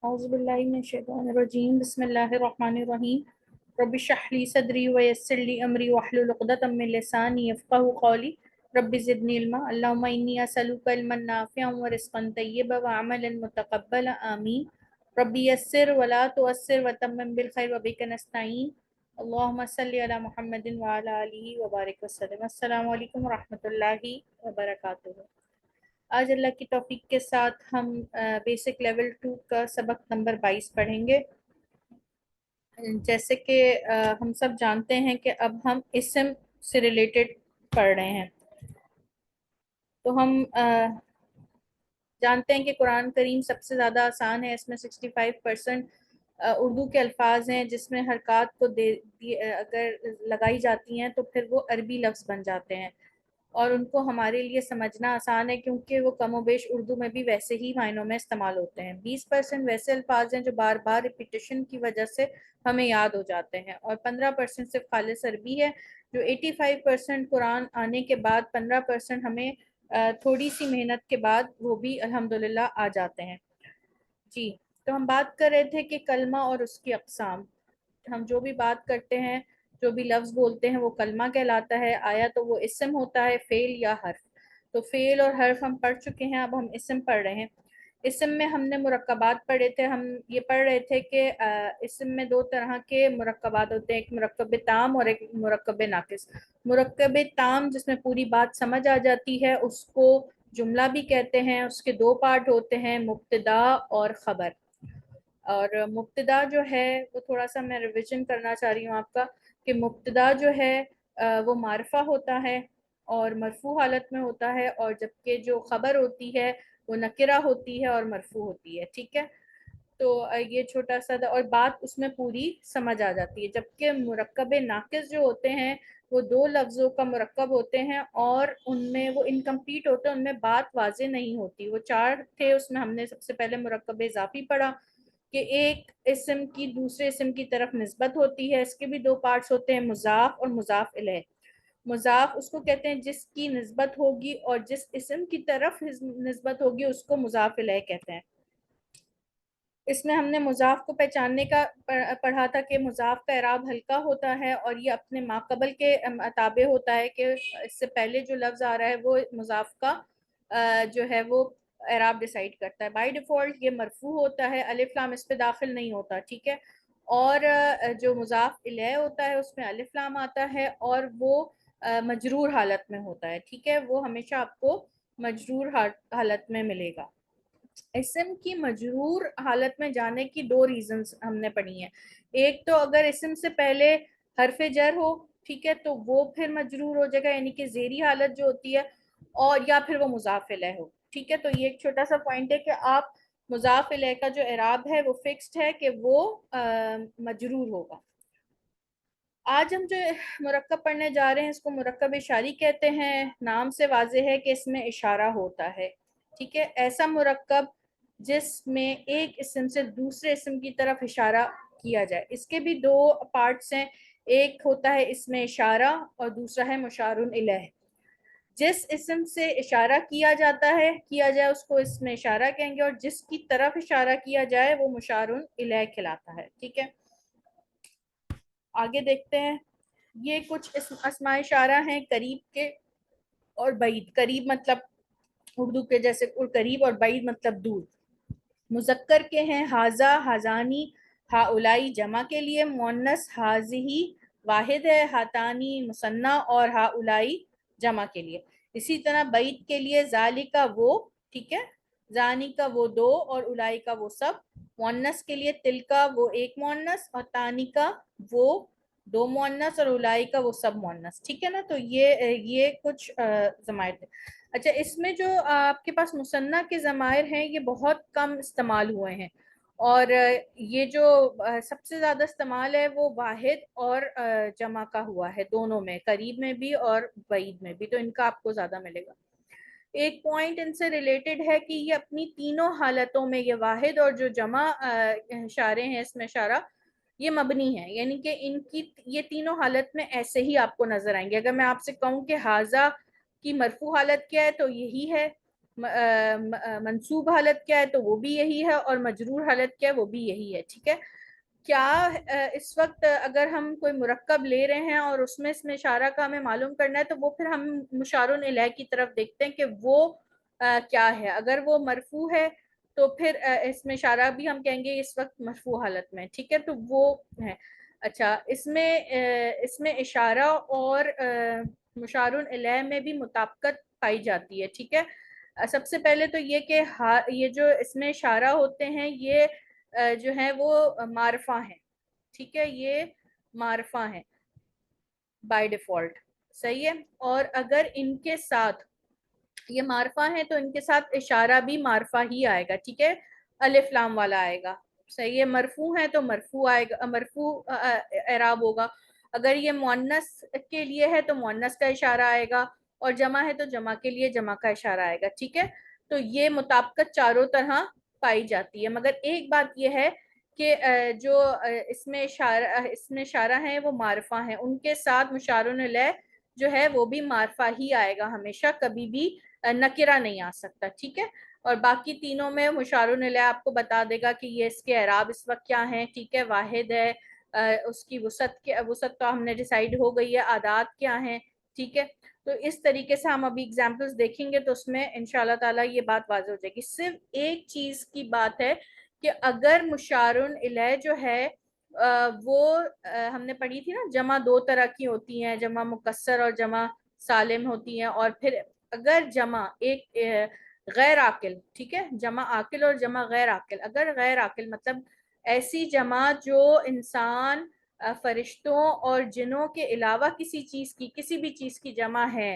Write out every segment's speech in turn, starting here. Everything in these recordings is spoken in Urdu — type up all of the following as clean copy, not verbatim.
اعوذ باللہ من الشیطان الرجیم بسم اللہ الرحمن الرحیم رب اشرح لی صدری ویسر لی امری واحلل عقدۃ من لسانی یفقہوا قولی رب زدنی علما اللہم انی اسألک علما نافعا ورزقا طیبا وعملا متقبلا آمین رب یسر ولا تعسر وتمم بالخیر وبک نستعین اللہم صلی علی محمد وعلی آلہ وبارک وسلم۔ السلام علیکم ورحمۃ اللہ وبرکاتہ۔ آج اللہ کی توفیق کے ساتھ ہم بیسک لیول 2 کا سبق نمبر 22 پڑھیں گے۔ جیسے کہ ہم سب جانتے ہیں کہ اب ہم اسم سے ریلیٹڈ پڑھ رہے ہیں، تو ہم جانتے ہیں کہ قرآن کریم سب سے زیادہ آسان ہے، اس میں 65% اردو کے الفاظ ہیں، جس میں حرکات کو اگر لگائی جاتی ہیں تو پھر وہ عربی لفظ بن جاتے ہیں، اور ان کو ہمارے لیے سمجھنا آسان ہے کیونکہ وہ کم و بیش اردو میں بھی ویسے ہی معنوں میں استعمال ہوتے ہیں۔ 20% ویسے الفاظ ہیں جو بار بار ریپیٹیشن کی وجہ سے ہمیں یاد ہو جاتے ہیں، اور 15% صرف خالص عربی ہے، جو 85% قرآن آنے کے بعد 15% ہمیں تھوڑی سی محنت کے بعد وہ بھی الحمدللہ آ جاتے ہیں۔ جی، تو ہم بات کر رہے تھے کہ کلمہ اور اس کی اقسام۔ ہم جو بھی بات کرتے ہیں، جو بھی لفظ بولتے ہیں، وہ کلمہ کہلاتا ہے، آیا تو وہ اسم ہوتا ہے، فعل یا حرف۔ تو فعل اور حرف ہم پڑھ چکے ہیں، اب ہم اسم پڑھ رہے ہیں۔ اسم میں ہم نے مرکبات پڑھے تھے، ہم یہ پڑھ رہے تھے کہ اسم میں دو طرح کے مرکبات ہوتے ہیں، ایک مرکب تام اور ایک مرکب ناقص۔ مرکب تام جس میں پوری بات سمجھ آ جاتی ہے اس کو جملہ بھی کہتے ہیں، اس کے دو پارٹ ہوتے ہیں، مبتدا اور خبر۔ اور مبتدا جو ہے وہ تھوڑا سا میں ریویژن کرنا چاہ رہی ہوں آپ کا، کہ مبتدا جو ہے وہ معرفہ ہوتا ہے اور مرفوع حالت میں ہوتا ہے، اور جبکہ جو خبر ہوتی ہے وہ نکرہ ہوتی ہے اور مرفوع ہوتی ہے، ٹھیک ہے۔ تو یہ چھوٹا سا اور بات اس میں پوری سمجھ آ جاتی ہے، جبکہ مرکب ناقص جو ہوتے ہیں وہ دو لفظوں کا مرکب ہوتے ہیں اور ان میں وہ انکمپلیٹ ہوتے ہیں، ان میں بات واضح نہیں ہوتی۔ وہ چار تھے، اس میں ہم نے سب سے پہلے مرکب اضافی پڑھا کہ ایک اسم کی دوسرے اسم کی طرف نسبت ہوتی ہے، اس کے بھی دو پارٹس ہوتے ہیں، مضاف اور مضاف الیہ۔ مضاف اس کو کہتے ہیں جس کی نسبت ہوگی، اور جس اسم کی طرف نسبت ہوگی اس کو مضاف الیہ کہتے ہیں۔ اس میں ہم نے مضاف کو پہچاننے کا پڑھا تھا کہ مضاف کا اعراب ہلکا ہوتا ہے اور یہ اپنے ماقبل کے تابع ہوتا ہے، کہ اس سے پہلے جو لفظ آ رہا ہے وہ مضاف کا جو ہے وہ اعراب ڈیسائیڈ کرتا ہے۔ بائی ڈیفالٹ یہ مرفوع ہوتا ہے، الف لام اس پہ داخل نہیں ہوتا، ٹھیک ہے۔ اور جو مضاف الیہ ہوتا ہے اس میں الف لام آتا ہے اور وہ مجرور حالت میں ہوتا ہے، ٹھیک ہے، وہ ہمیشہ آپ کو مجرور حالت میں ملے گا۔ اسم کی مجرور حالت میں جانے کی دو ریزنز ہم نے پڑھی ہیں، ایک تو اگر اسم سے پہلے حرف جر ہو، ٹھیک ہے، تو وہ پھر مجرور ہو جائے گا، یعنی کہ زیری حالت جو ہوتی ہے، اور یا پھر وہ مضاف الیہ ہو، ٹھیک ہے۔ تو یہ ایک چھوٹا سا پوائنٹ ہے کہ آپ مضاف الیہ کا جو اعراب ہے وہ فکسڈ ہے کہ وہ مجرور ہوگا۔ آج ہم جو مرکب پڑھنے جا رہے ہیں اس کو مرکب اشاری کہتے ہیں، نام سے واضح ہے کہ اس میں اشارہ ہوتا ہے، ٹھیک ہے، ایسا مرکب جس میں ایک اسم سے دوسرے اسم کی طرف اشارہ کیا جائے۔ اس کے بھی دو پارٹس ہیں، ایک ہوتا ہے اسم اشارہ اور دوسرا ہے مشار الیہ۔ جس اسم سے اشارہ کیا جائے اس کو اسم اشارہ کہیں گے، اور جس کی طرف اشارہ کیا جائے وہ مشار الیہ کہلاتا ہے، ٹھیک ہے۔ آگے دیکھتے ہیں، یہ کچھ اسماء اشارہ ہیں قریب کے اور بعید۔ قریب مطلب اردو کے جیسے قریب، اور بعید مطلب دور۔ مذکر کے ہیں ہاذا، ہازانی، ہاؤلائی جمع کے لیے، مؤنث ہاذہی واحد ہے، ہاتانی مثنیٰ اور ہاؤلائی جمع کے لیے۔ اسی طرح بعید کے لیے ذالکا وہ، ٹھیک ہے، زانی کا وہ دو اور اولائی کا وہ سب۔ مؤنث کے لیے تلکا وہ ایک مؤنث، اور تانی کا وہ دو مؤنث، اور اولائی کا وہ سب مؤنث، ٹھیک ہے نا۔ تو یہ کچھ ضمائر تھے۔ اچھا، اس میں جو آپ کے پاس مثنیٰ کے ضمائر ہیں یہ بہت کم استعمال ہوئے ہیں، اور یہ جو سب سے زیادہ استعمال ہے وہ واحد اور جمع کا ہوا ہے، دونوں میں، قریب میں بھی اور بعید میں بھی، تو ان کا آپ کو زیادہ ملے گا۔ ایک پوائنٹ ان سے ریلیٹڈ ہے کہ یہ اپنی تینوں حالتوں میں، یہ واحد اور جو جمع اشارے ہیں اس میں اشارہ، یہ مبنی ہے، یعنی کہ ان کی یہ تینوں حالت میں ایسے ہی آپ کو نظر آئیں گے۔ اگر میں آپ سے کہوں کہ ہاذا کی مرفوع حالت کیا ہے تو یہی ہے، منصوب حالت کیا ہے تو وہ بھی یہی ہے، اور مجرور حالت کیا ہے وہ بھی یہی ہے، ٹھیک ہے. کیا اس وقت اگر ہم کوئی مرکب لے رہے ہیں اور اس میں اشارہ کا ہمیں معلوم کرنا ہے تو وہ پھر ہم مشار الیہ کی طرف دیکھتے ہیں کہ وہ کیا ہے. اگر وہ مرفوع ہے تو پھر اس میں اشارہ بھی ہم کہیں گے اس وقت مرفوع حالت میں، ٹھیک ہے. تو وہ ہے. اچھا، اس میں اشارہ اور مشار الیہ میں بھی مطابقت پائی جاتی ہے، ٹھیک ہے. سب سے پہلے تو یہ کہ یہ جو اس میں اشارہ ہوتے ہیں یہ جو ہے وہ معرفہ ہیں، ٹھیک ہے. یہ معرفہ ہیں بائی ڈیفالٹ، صحیح ہے. اور اگر ان کے ساتھ یہ معرفہ ہیں تو ان کے ساتھ اشارہ بھی معرفہ ہی آئے گا، ٹھیک ہے. الف لام والا آئے گا، صحیح ہے. مرفوع ہے تو مرفوع آئے گا، مرفوع اعراب ہوگا. اگر یہ مؤنث کے لیے ہے تو مؤنث کا اشارہ آئے گا، اور جمع ہے تو جمع کے لیے جمع کا اشارہ آئے گا، ٹھیک ہے. تو یہ مطابقت چاروں طرح پائی جاتی ہے. مگر ایک بات یہ ہے کہ جو اس میں اشارہ ہیں وہ معرفہ ہیں، ان کے ساتھ مشار الیہ جو ہے وہ بھی معرفہ ہی آئے گا ہمیشہ، کبھی بھی نکرہ نہیں آ سکتا، ٹھیک ہے. اور باقی تینوں میں مشار الیہ آپ کو بتا دے گا کہ یہ اس کے اعراب اس وقت کیا ہیں، ٹھیک ہے. واحد ہے، اس کی وسعت تو ہم نے ڈیسائیڈ ہو گئی ہے، اعداد کیا ہیں، ٹھیک ہے. تو اس طریقے سے ہم ابھی اگزامپلس دیکھیں گے تو اس میں انشاءاللہ تعالیٰ یہ بات واضح ہو جائے گی. صرف ایک چیز کی بات ہے کہ اگر مشار الیہ جو ہے وہ ہم نے پڑھی تھی نا، جمع دو طرح کی ہوتی ہیں، جمع مکسر اور جمع سالم ہوتی ہیں. اور پھر اگر جمع ایک غیر عاقل، ٹھیک ہے، جمع عاقل اور جمع غیر عاقل. اگر غیر عاقل مطلب ایسی جمع جو انسان، فرشتوں اور جنوں کے علاوہ کسی بھی چیز کی جمع ہے،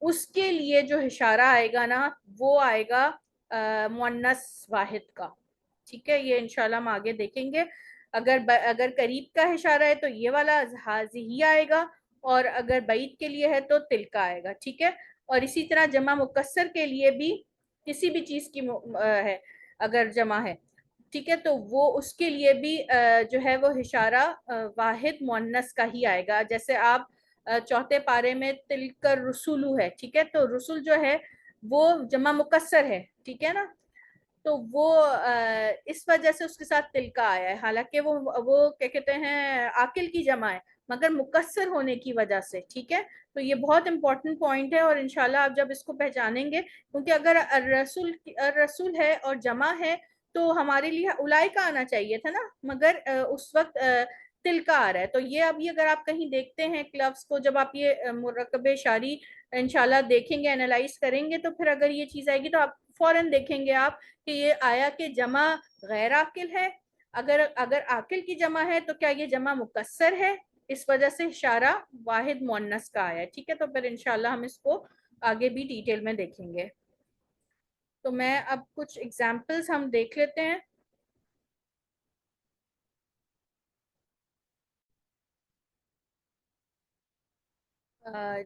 اس کے لیے جو اشارہ آئے گا نا وہ آئے گا مؤنث واحد کا، ٹھیک ہے. یہ انشاءاللہ ہم آگے دیکھیں گے. اگر قریب کا اشارہ ہے تو یہ والا ہی آئے گا، اور اگر بعید کے لیے ہے تو تل کا آئے گا، ٹھیک ہے. اور اسی طرح جمع مکسر کے لیے بھی کسی بھی چیز کی ہے اگر جمع ہے، ٹھیک ہے، تو وہ اس کے لیے بھی جو ہے وہ اشارہ واحد مؤنث کا ہی آئے گا. جیسے آپ چوتھے پارے میں تلک رسولو ہے، ٹھیک ہے، تو رسول جو ہے وہ جمع مکسر ہے، ٹھیک ہے نا. تو وہ اس وجہ سے اس کے ساتھ تلکا آیا ہے، حالانکہ وہ کیا کہتے ہیں عاقل کی جمع ہے، مگر مکسر ہونے کی وجہ سے، ٹھیک ہے. تو یہ بہت امپورٹنٹ پوائنٹ ہے، اور انشاءاللہ آپ جب اس کو پہچانیں گے، کیونکہ اگر الرسول ہے اور جمع ہے تو ہمارے لیے اولئک کا آنا چاہیے تھا نا، مگر اس وقت تلکا آ رہا ہے. تو یہ ابھی اگر آپ کہیں دیکھتے ہیں لفظ کو، جب آپ یہ مرکب اشاری انشاءاللہ دیکھیں گے، انالائز کریں گے، تو پھر اگر یہ چیز آئے گی تو آپ فوراً دیکھیں گے آپ کہ یہ آیا کہ جمع غیر عاقل ہے. اگر عاقل کی جمع ہے تو کیا یہ جمع مکسر ہے، اس وجہ سے اشارہ واحد مؤنث کا آیا ہے، ٹھیک ہے. تو پھر انشاءاللہ ہم اس کو آگے بھی ڈیٹیل میں دیکھیں گے. تو میں اب کچھ ایگزامپلز ہم دیکھ لیتے ہیں.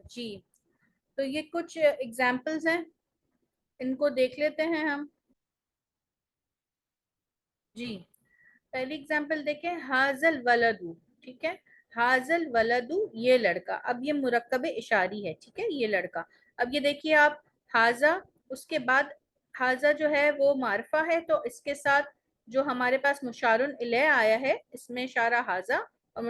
جی، تو یہ کچھ ایگزامپلز ہیں، ان کو دیکھ لیتے ہیں ہم. جی، پہلی ایگزامپل دیکھیں، حاضل ولدو، ٹھیک ہے. حاضل ولدو، یہ لڑکا. اب یہ مرکب اشاری ہے، ٹھیک ہے، یہ لڑکا. اب یہ دیکھیے آپ، حاضہ، اس کے بعد حاضہ جو ہے وہ معرفہ ہے، تو اس کے ساتھ جو ہمارے پاس مشار الیہ آیا ہے، اس میں اشارہ حاضہ اور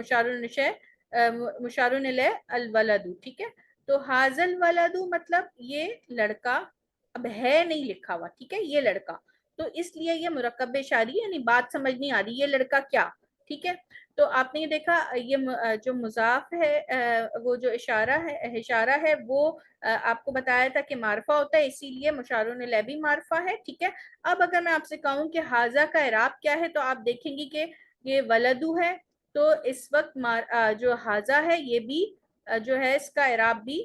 مشار الیہ الولدو، ٹھیک ہے. تو حاضل ولدو مطلب یہ لڑکا، اب ہے نہیں لکھا ہوا، ٹھیک ہے، یہ لڑکا. تو اس لیے یہ مرکب اشاری، یعنی بات سمجھ نہیں آ رہی یہ لڑکا کیا، ٹھیک ہے. تو آپ نے یہ دیکھا، یہ جو مضاف ہے، وہ جو اشارہ ہے وہ آپ کو بتایا تھا کہ معرفہ ہوتا ہے، اسی لیے مشار الیہ بھی معرفہ ہے، ٹھیک ہے. اب اگر میں آپ سے کہوں کہ حاضہ کا اعراب کیا ہے، تو آپ دیکھیں گی کہ یہ ولدو ہے، تو اس وقت جو حاضہ ہے یہ بھی جو ہے اس کا اعراب بھی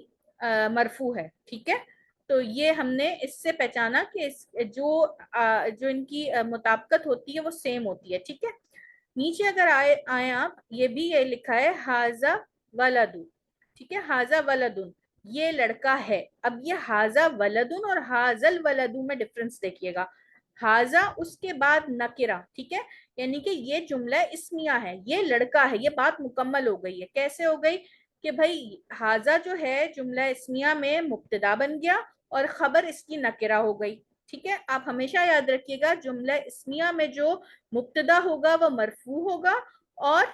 مرفوع ہے، ٹھیک ہے. تو یہ ہم نے اس سے پہچانا کہ جو ان کی مطابقت ہوتی ہے وہ سیم ہوتی ہے، ٹھیک ہے. نیچے اگر آئے آپ، یہ بھی یہ لکھا ہے حاضہ ولدن، ٹھیک ہے، حاضہ ولدن، یہ لڑکا ہے. اب یہ حاضہ ولدن اور حاضل ولدن میں ڈفرنس دیکھیے گا. حاضہ اس کے بعد نکرہ، ٹھیک ہے، یعنی کہ یہ جملہ اسمیہ ہے، یہ لڑکا ہے، یہ بات مکمل ہو گئی ہے. کیسے ہو گئی کہ بھائی حاضہ جو ہے جملہ اسمیہ میں مبتدا بن گیا، اور خبر اس کی نکرہ ہو گئی. ٹھیک ہے, آپ ہمیشہ یاد رکھیے گا جملہ اسمیہ میں جو مبتدا ہوگا وہ مرفوع ہوگا, اور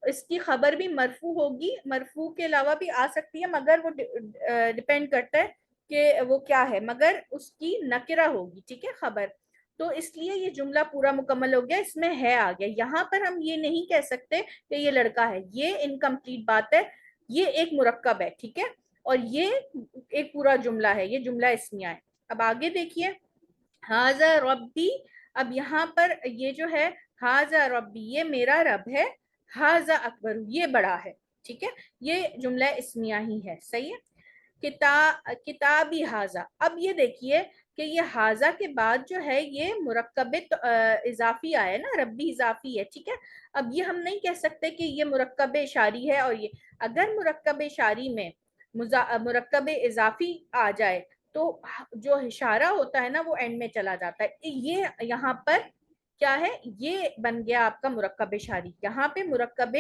اس کی خبر بھی مرفوع ہوگی. مرفوع کے علاوہ بھی آ سکتی ہے, مگر وہ ڈیپینڈ کرتا ہے کہ وہ کیا ہے, مگر اس کی نکرہ ہوگی. ٹھیک ہے, خبر. تو اس لیے یہ جملہ پورا مکمل ہو گیا, اس میں ہے آ گیا. یہاں پر ہم یہ نہیں کہہ سکتے کہ یہ لڑکا ہے, یہ انکمپلیٹ بات ہے. یہ ایک مرکب ہے. ٹھیک ہے, اور یہ ایک پورا جملہ ہے, یہ جملہ اسمیہ ہے. اب آگے دیکھیے, ہاذا ربی. اب یہاں پر یہ جو ہے ہاذا ربی, یہ میرا رب ہے. ہاذا اکبر, یہ بڑا ہے. ٹھیک ہے, یہ جملہ اسمیہ ہی ہے. صحیح ہے. کتابی ہاذا. اب یہ دیکھیے کہ یہ ہاذا کے بعد جو ہے یہ مرکب اضافی آیا نا, ربی اضافی ہے. ٹھیک ہے, اب یہ ہم نہیں کہہ سکتے کہ یہ مرکب اشاری ہے. اور یہ اگر مرکب اشاری میں مرکب اضافی آ جائے تو جو اشارہ ہوتا ہے نا وہ اینڈ میں چلا جاتا ہے. یہ یہاں پر کیا ہے, یہ بن گیا آپ کا مرکب اشاری. یہاں پہ مرکب,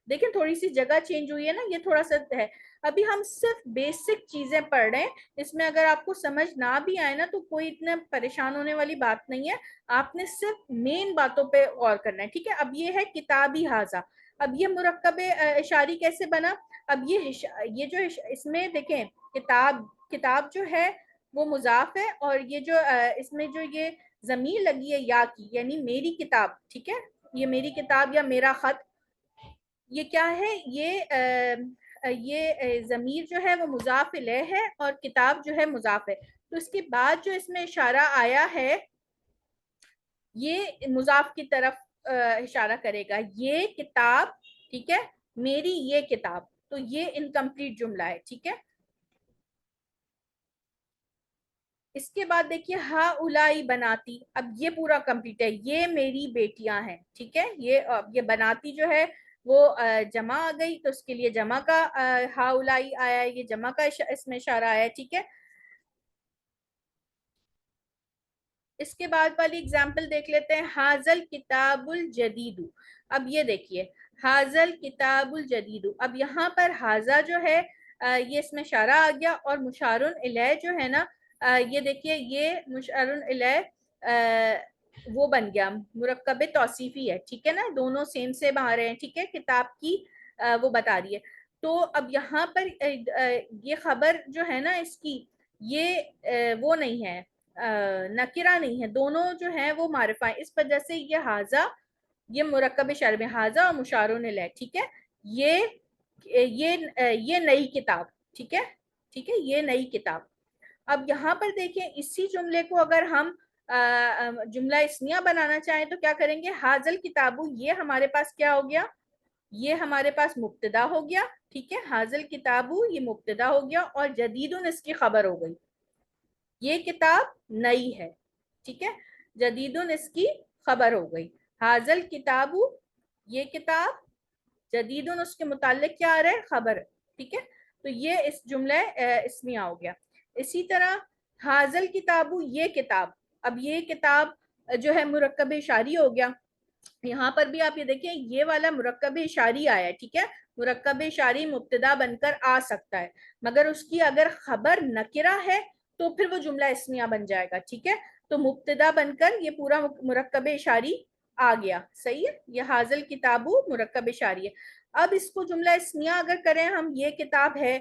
دیکھیں تھوڑی سی جگہ چینج ہوئی ہے نا, یہ تھوڑا سا ہے. ابھی ہم صرف بیسک چیزیں پڑھ رہے ہیں, اس میں اگر آپ کو سمجھ نہ بھی آئے نا تو کوئی اتنا پریشان ہونے والی بات نہیں ہے. آپ نے صرف مین باتوں پہ غور کرنا ہے. ٹھیک ہے, اب یہ ہے کتابی ہاذا. اب یہ مرکب اشاری کیسے بنا؟ اب یہ جو اس میں دیکھیں, کتاب جو ہے وہ مضاف ہے, اور یہ جو اس میں جو یہ ضمیر لگی ہے یا کی, یعنی میری کتاب. ٹھیک ہے, یہ میری کتاب یا میرا خط, یہ کیا ہے, یہ ضمیر جو ہے وہ مضاف الیہ ہے, اور کتاب جو ہے مضاف ہے. تو اس کے بعد جو اس میں اشارہ آیا ہے یہ مضاف کی طرف اشارہ کرے گا, یہ کتاب. ٹھیک ہے, میری یہ کتاب. تو یہ انکمپلیٹ جملہ ہے. ٹھیک ہے, اس کے بعد دیکھیے ہا اولائی بناتی. اب یہ پورا کمپلیٹ ہے, یہ میری بیٹیاں ہیں. ٹھیک ہے, یہ بناتی جو ہے وہ جمع آ گئی, تو اس کے لیے جمع کا ہا اولائی آیا ہے, یہ جمع کا اس میں اشارہ آیا ہے. ٹھیک ہے, اس کے بعد والی اگزامپل دیکھ لیتے ہیں, حاضل کتاب الجدید. اب یہ دیکھیے حاضل کتاب الجدید. اب یہاں پر حاضہ جو ہے یہ اس میں اشارہ آ گیا, اور مشارن الیہ جو ہے نا, یہ دیکھیے یہ مشارن الیہ وہ بن گیا مرکب توصیفی ہے. ٹھیک ہے نا, دونوں سیم سے باہر ہیں. ٹھیک ہے, کتاب کی وہ بتا رہی ہے. تو اب یہاں پر یہ خبر جو ہے نا اس کی, یہ وہ نہیں ہے, نکرہ نہیں ہے, دونوں جو ہیں وہ معرفہ ہیں. اس وجہ سے یہ حاضہ, یہ مرکب اشارے میں حاضہ اور مشارون الیہ. ٹھیک ہے, یہ نئی کتاب. ٹھیک ہے, ٹھیک ہے, یہ نئی کتاب. اب یہاں پر دیکھیں اسی جملے کو اگر ہم جملہ اسمیہ بنانا چاہیں تو کیا کریں گے, حاضل کتابو, یہ ہمارے پاس کیا ہو گیا, یہ ہمارے پاس مبتدا ہو گیا. ٹھیک ہے, حاضل کتابو یہ مبتدا ہو گیا, اور جدیدن اس کی خبر ہو گئی. یہ کتاب نئی ہے. ٹھیک ہے, جدیدن اس کی خبر ہو گئی. حاضل کتابو, یہ کتاب, جدیدن اس کے متعلق کیا آ رہا ہے, خبر. ٹھیک ہے, تو یہ اس جملہ اسمیہ ہو گیا. اسی طرح حاضل کتابو, یہ کتاب. اب یہ کتاب جو ہے مرکب اشاری ہو گیا. یہاں پر بھی آپ یہ دیکھیں یہ والا مرکب اشاری آیا ہے. ٹھیک ہے, مرکب اشاری مبتدا بن کر آ سکتا ہے, مگر اس کی اگر خبر نکرہ ہے تو پھر وہ جملہ اسمیہ بن جائے گا. ٹھیک ہے, تو مبتدا بن کر یہ پورا مرکب اشاری آ گیا. صحیح ہے, یہ حاضل کتابو مرکب اشاری ہے. اب اس کو جملہ اسمیہ اگر کریں ہم, یہ کتاب ہے.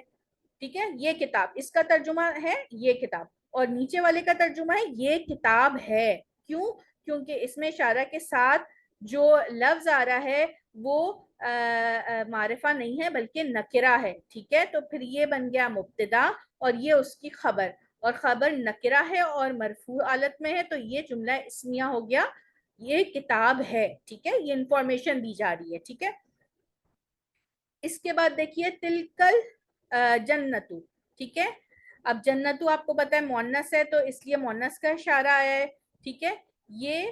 ٹھیک ہے, یہ کتاب, اس کا ترجمہ ہے یہ کتاب, اور نیچے والے کا ترجمہ ہے یہ کتاب ہے. کیوں؟ کیونکہ اس میں اشارہ کے ساتھ جو لفظ آ رہا ہے وہ معرفہ نہیں ہے بلکہ نکرہ ہے. ٹھیک ہے, تو پھر یہ بن گیا مبتدا, اور یہ اس کی خبر, اور خبر نکرہ ہے اور مرفوع حالت میں ہے, تو یہ جملہ اسمیہ ہو گیا, یہ کتاب ہے. ٹھیک ہے, یہ انفارمیشن دی جا رہی ہے. ٹھیک ہے, اس کے بعد دیکھیے تلکل جنتو. ٹھیک ہے, اب جنتو آپ کو پتا ہے مؤنث ہے, تو اس لیے مؤنث کا اشارہ آیا ہے. ٹھیک ہے, یہ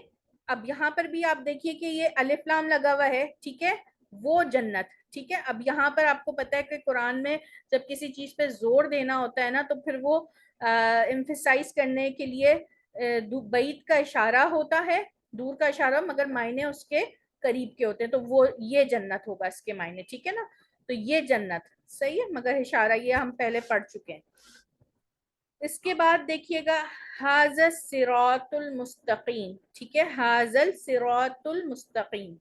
اب یہاں پر بھی آپ دیکھیے کہ یہ الف لام لگا ہوا ہے. ٹھیک ہے, وہ جنت. ٹھیک ہے, اب یہاں پر آپ کو پتا ہے کہ قرآن میں جب کسی چیز پہ زور دینا ہوتا ہے نا, تو پھر وہ ایمفیسائز کرنے کے لیے بعید کا اشارہ ہوتا ہے, دور کا اشارہ, مگر معنی اس کے قریب کے ہوتے ہیں, تو وہ یہ جنت ہوگا اس کے معنی. ٹھیک ہے نا, تو یہ جنت. صحیح ہے, مگر اشارہ یہ ہم پہلے پڑھ چکے ہیں. اس کے بعد دیکھیے گا حاذا الصراط المستقیم، ٹھیک ہے، حاذا الصراط المستقیم.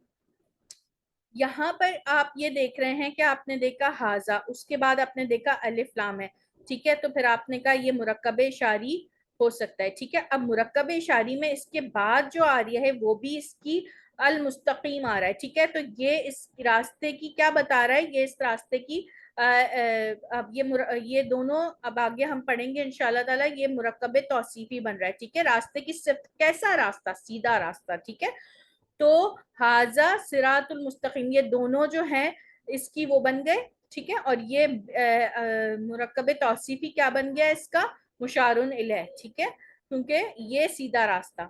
یہاں پر آپ یہ دیکھ رہے ہیں کہ آپ نے دیکھا حاذا، اس کے بعد آپ نے دیکھا الف لام ہے، ٹھیک ہے، تو پھر آپ نے کہا یہ مرکب اشاری ہو سکتا ہے، ٹھیک ہے. اب مرکب اشاری میں اس کے بعد جو آ رہی ہے وہ بھی اس کی المستقیم آ رہا ہے، ٹھیک ہے. تو یہ اس راستے کی کیا بتا رہا ہے، یہ اس راستے کی اب یہ دونوں اب آگے ہم پڑھیں گے انشاءاللہ تعالیٰ، یہ مرکب توصیفی بن رہا ہے، ٹھیک ہے. راستے کی صفت، کیسا راستہ، سیدھا راستہ، ٹھیک ہے. تو حاذا صراط المستقیم، یہ دونوں جو ہیں اس کی وہ بن گئے، ٹھیک ہے. اور یہ مرکب توصیفی کیا بن گیا اس کا، مشارن الیہ، ٹھیک ہے، کیونکہ یہ سیدھا راستہ.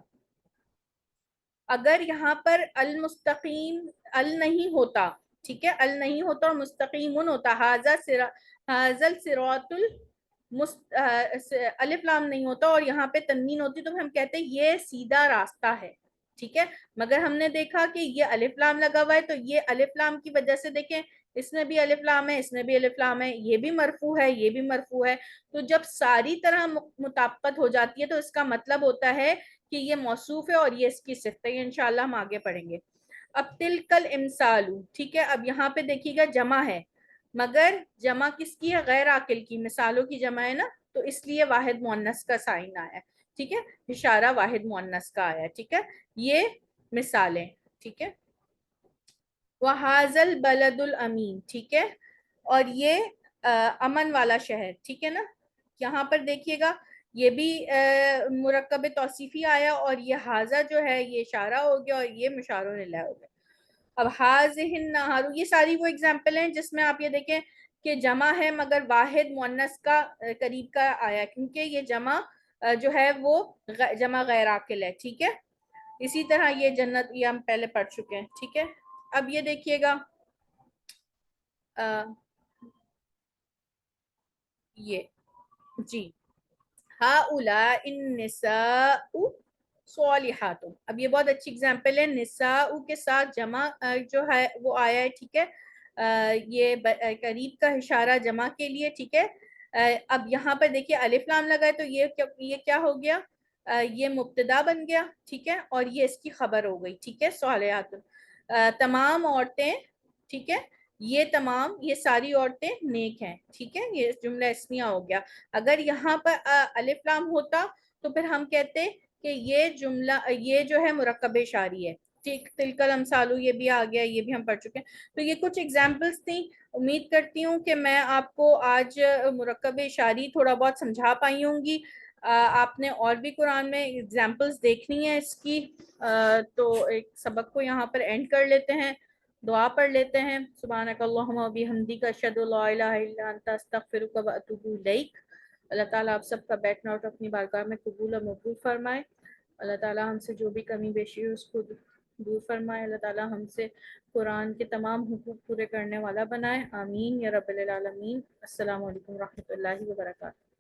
اگر یہاں پر المستقیم ال نہیں ہوتا، ٹھیک ہے، ال نہیں ہوتا اور مستقیمن ہوتا، حاذا الصراط الف لام نہیں ہوتا اور یہاں پہ تنوین ہوتی تو ہم کہتے ہیں یہ سیدھا راستہ ہے، ٹھیک ہے. مگر ہم نے دیکھا کہ یہ الف لام لگا ہوا ہے، تو یہ الف لام کی وجہ سے دیکھیں اس میں بھی الف لام ہے، اس میں بھی الف لام ہے، یہ بھی مرفوع ہے، یہ بھی مرفوع ہے. تو جب ساری طرح مطابقت ہو جاتی ہے تو اس کا مطلب ہوتا ہے کہ یہ موصوف ہے اور یہ اس کی صفت ہے. انشاءاللہ ہم آگے پڑھیں گے. اب تلکل امثال، ٹھیک ہے. اب یہاں پہ دیکھیے گا جمع ہے، مگر جمع کس کی ہے، غیر عاقل کی، مثالوں کی جمع ہے نا، تو اس لیے واحد مؤنث کا سائن آیا ہے، ٹھیک ہے، اشارہ واحد مؤنث کا آیا ہے، ٹھیک ہے. یہ مثالیں، ٹھیک ہے. وَهَذَا الْبَلَدُ الْأَمِينُ، ٹھیک ہے، اور یہ امن والا شہر، ٹھیک ہے نا. یہاں پر دیکھیے گا یہ بھی مرکب توصیفی آیا اور یہ حاذا جو ہے یہ اشارہ ہو گیا اور یہ مشار الیہ ہو گیا. اب حاذہ النہار، یہ ساری وہ اگزامپل ہیں جس میں آپ یہ دیکھیں کہ جمع ہے مگر واحد مؤنث کا قریب کا آیا، کیونکہ یہ جمع جو ہے وہ جمع غیر عاقل ہے، ٹھیک ہے. اسی طرح یہ جنت، یہ ہم پہلے پڑھ چکے ہیں، ٹھیک ہے. اب یہ دیکھیے گا یہ جی ہؤلاء النساء صالحات، اب یہ بہت اچھی اگزامپل ہے، نساء کے ساتھ جمع جو ہے وہ آیا ہے، ٹھیک ہے. یہ قریب کا اشارہ جمع کے لیے، ٹھیک ہے. اب یہاں پر دیکھیے الف لام لگا ہے تو یہ کیا ہو گیا، یہ مبتدا بن گیا، ٹھیک ہے، اور یہ اس کی خبر ہو گئی، ٹھیک ہے. صالحات تمام عورتیں، ٹھیک ہے، یہ تمام، یہ ساری عورتیں نیک ہیں، ٹھیک ہے. یہ جملہ اسمیہ ہو گیا. اگر یہاں پر الف لام ہوتا تو پھر ہم کہتے کہ یہ جملہ، یہ جو ہے مرکب اشاری ہے، ٹھیک. تلکل امثال، یہ بھی آ گیا، یہ بھی ہم پڑھ چکے ہیں. تو یہ کچھ اگزامپلس تھیں. امید کرتی ہوں کہ میں آپ کو آج مرکب اشاری تھوڑا بہت سمجھا پائی ہوں گی. آپ نے اور بھی قرآن میں اگزامپلس دیکھنی ہے اس کی. تو ایک سبق کو یہاں پر اینڈ کر لیتے ہیں، دعا پڑھ لیتے ہیں. سبحانک اللہم و بحمدک، اشہد ان لا الہ الا انت، استغفرک و اتوب الیک. اللہ تعالیٰ آپ سب کا بیٹھنا اٹھنا اپنی بارگاہ میں قبول اور مقبول فرمائے. اللہ تعالیٰ ہم سے جو بھی کمی بیشی ہے اس کو دور فرمائے. اللہ تعالیٰ ہم سے قرآن کے تمام حقوق پورے کرنے والا بنائے. آمین یا رب العالمین. السلام علیکم ورحمۃ اللہ وبرکاتہ.